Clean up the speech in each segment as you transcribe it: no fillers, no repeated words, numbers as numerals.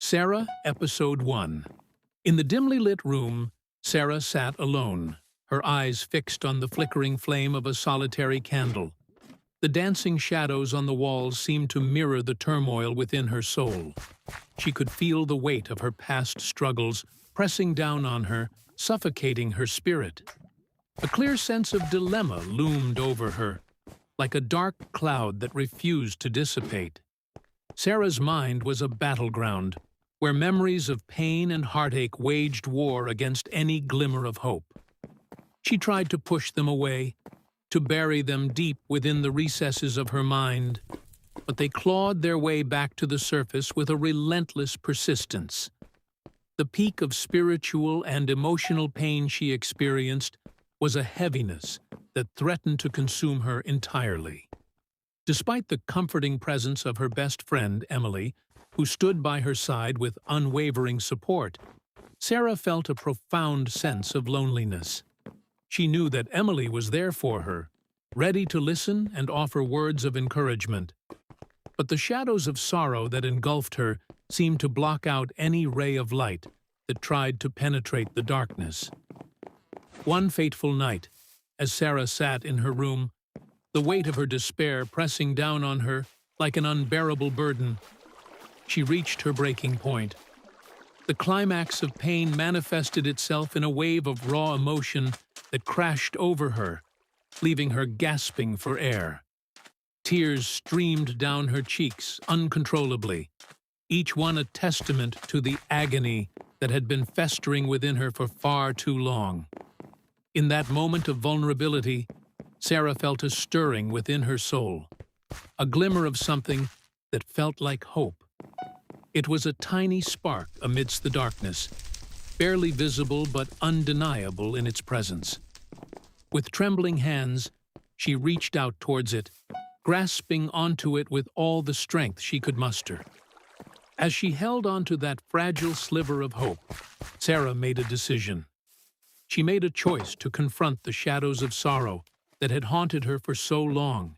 Sarah, Episode 1. In the dimly lit room, Sarah sat alone, her eyes fixed on the flickering flame of a solitary candle. The dancing shadows on the walls seemed to mirror the turmoil within her soul. She could feel the weight of her past struggles pressing down on her, suffocating her spirit. A clear sense of dilemma loomed over her, like a dark cloud that refused to dissipate. Sarah's mind was a battleground, where memories of pain and heartache waged war against any glimmer of hope. She tried to push them away, to bury them deep within the recesses of her mind, but they clawed their way back to the surface with a relentless persistence. The peak of spiritual and emotional pain she experienced was a heaviness that threatened to consume her entirely. Despite the comforting presence of her best friend, Emily, who stood by her side with unwavering support, Sarah felt a profound sense of loneliness. She knew that Emily was there for her, ready to listen and offer words of encouragement. But the shadows of sorrow that engulfed her seemed to block out any ray of light that tried to penetrate the darkness. One fateful night, as Sarah sat in her room, the weight of her despair pressing down on her like an unbearable burden, she reached her breaking point. The climax of pain manifested itself in a wave of raw emotion that crashed over her, leaving her gasping for air. Tears streamed down her cheeks uncontrollably, each one a testament to the agony that had been festering within her for far too long. In that moment of vulnerability, Sarah felt a stirring within her soul, a glimmer of something that felt like hope. It was a tiny spark amidst the darkness, barely visible but undeniable in its presence. With trembling hands, she reached out towards it, grasping onto it with all the strength she could muster. As she held onto that fragile sliver of hope, Sarah made a decision. She made a choice to confront the shadows of sorrow that had haunted her for so long,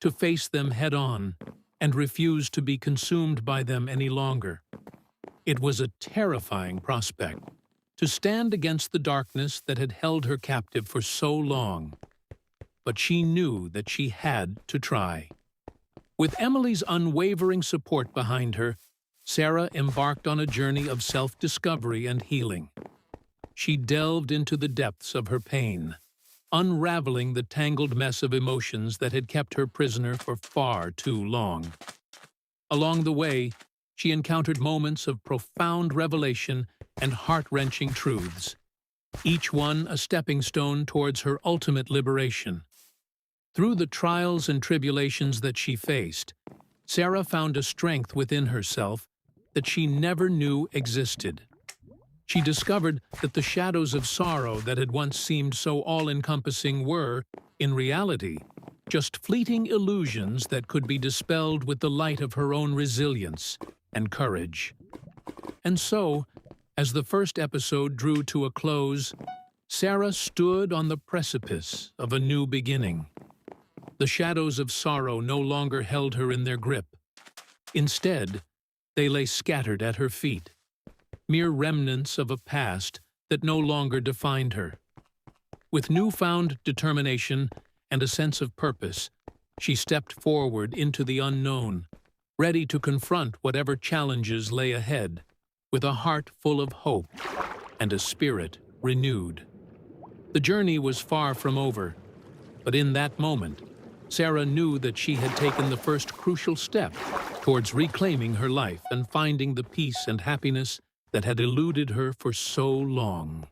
to face them head-on and refuse to be consumed by them any longer. It was a terrifying prospect, to stand against the darkness that had held her captive for so long. But she knew that she had to try. With Emily's unwavering support behind her, Sarah embarked on a journey of self-discovery and healing. She delved into the depths of her pain, unraveling the tangled mess of emotions that had kept her prisoner for far too long. Along the way, she encountered moments of profound revelation and heart-wrenching truths, each one a stepping stone towards her ultimate liberation. Through the trials and tribulations that she faced, Sarah found a strength within herself that she never knew existed. She discovered that the shadows of sorrow that had once seemed so all-encompassing were, in reality, just fleeting illusions that could be dispelled with the light of her own resilience and courage. And so, as the first episode drew to a close, Sarah stood on the precipice of a new beginning. The shadows of sorrow no longer held her in their grip. Instead, they lay scattered at her feet, mere remnants of a past that no longer defined her. With newfound determination and a sense of purpose, she stepped forward into the unknown, ready to confront whatever challenges lay ahead, with a heart full of hope and a spirit renewed. The journey was far from over, but in that moment, Sarah knew that she had taken the first crucial step towards reclaiming her life and finding the peace and happiness that had eluded her for so long.